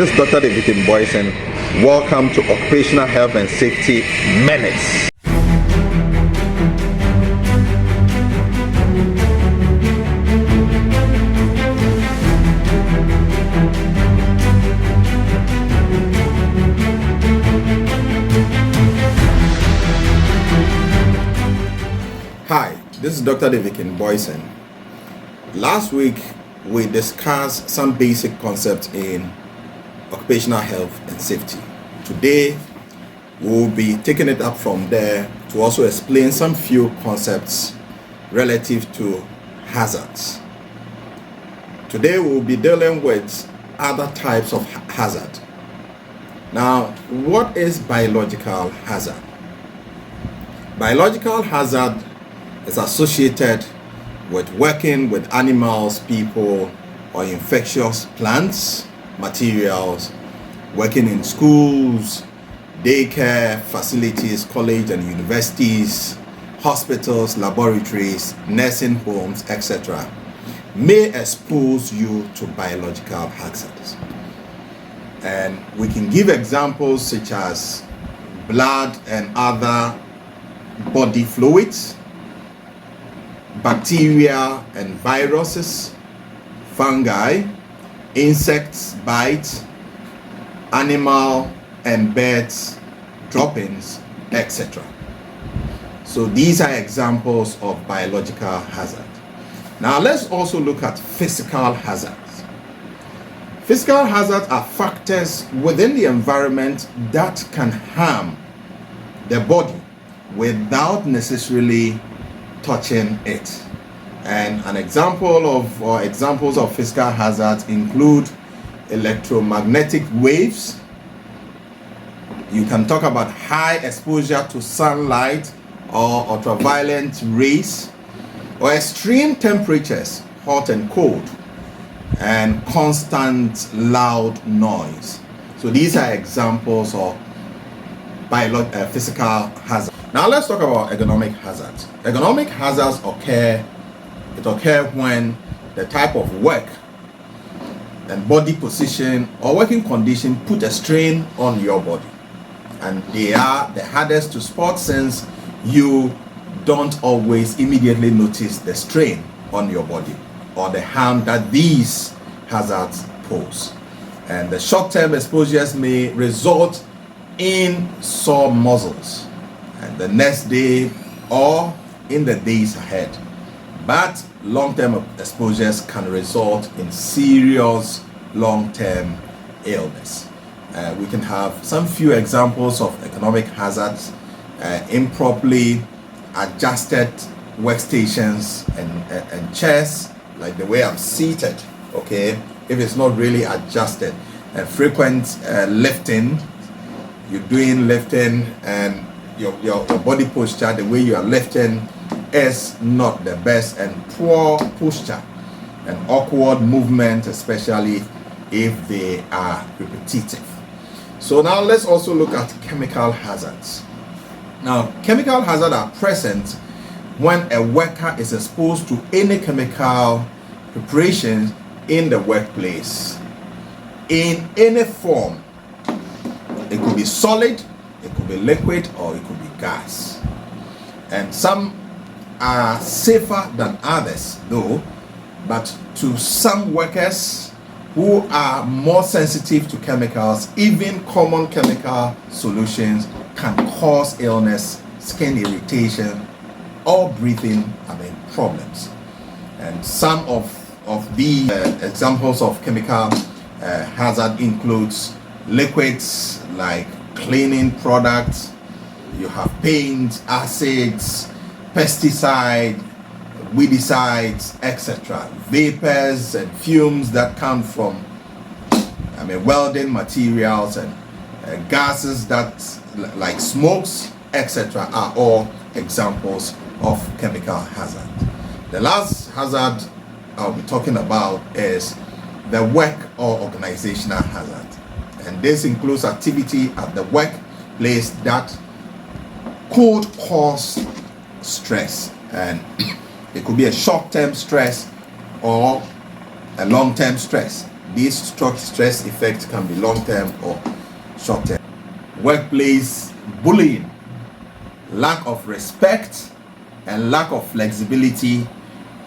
This is Dr. Davidkingboison. Welcome to Occupational Health and Safety Minutes. Hi, this is Dr. Davidkingboison. Last week we discussed some basic concepts in occupational health and safety. Today we'll be taking it up from there to also explain some few concepts relative to hazards. Today we'll be dealing with other types of hazard. Now, what is biological hazard? Biological hazard is associated with working with animals, people, or infectious plants, materials, working in schools, daycare facilities, college and universities, hospitals, laboratories, nursing homes, etc., may expose you to biological hazards. And we can give examples such as blood and other body fluids, bacteria and viruses, fungi, insects, bites, animal and birds droppings, etc. So these are examples of biological hazard. Now let's also look at physical hazards. Physical hazards are factors within the environment that can harm the body without necessarily touching it. And an example of or examples of physical hazards include electromagnetic waves. You can talk about high exposure to sunlight or ultraviolet rays, or extreme temperatures, hot and cold, and constant loud noise. So these are examples of physical hazards. Now let's talk about ergonomic hazards. Ergonomic hazards occur when the type of work and body position or working condition put a strain on your body, and they are the hardest to spot since you don't always immediately notice the strain on your body or the harm that these hazards pose. And the short-term exposures may result in sore muscles and the next day or in the days ahead. But long-term exposures can result in serious long-term illness. We can have some few examples of ergonomic hazards: improperly adjusted workstations and chairs, like the way I'm seated, okay? If it's not really adjusted, and frequent lifting, you're doing lifting and your body posture, the way you are lifting, is not the best, and poor posture and awkward movement, especially if they are repetitive. So now let's also look at chemical hazards. Now, chemical hazards are present when a worker is exposed to any chemical preparation in the workplace in any form. It could be solid, it could be liquid, or it could be gas. And some are safer than others though, but to some workers who are more sensitive to chemicals, even common chemical solutions can cause illness, skin irritation, or breathing problems. And some of the examples of chemical hazard includes liquids like cleaning products, you have paint, acids, pesticide, weedicides, etc. Vapors and fumes that come from welding materials, and gases that like smokes, etc. are all examples of chemical hazard. The last hazard I'll be talking about is the work or organizational hazard, and this includes activity at the workplace that could cause stress, and it could be a short-term stress or a long-term stress. These stress effects can be long-term or short-term. Workplace bullying, lack of respect and lack of flexibility,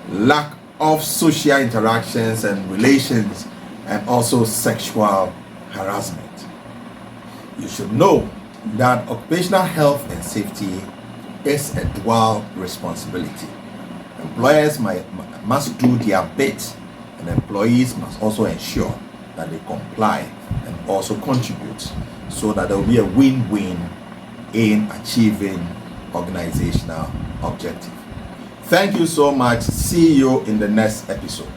lack of social interactions and relations, and also sexual harassment. You should know that occupational health and safety is a dual responsibility. Employers must do their bit, and employees must also ensure that they comply and also contribute, so that there will be a win-win in achieving organizational objective. Thank you so much. See you in the next episode.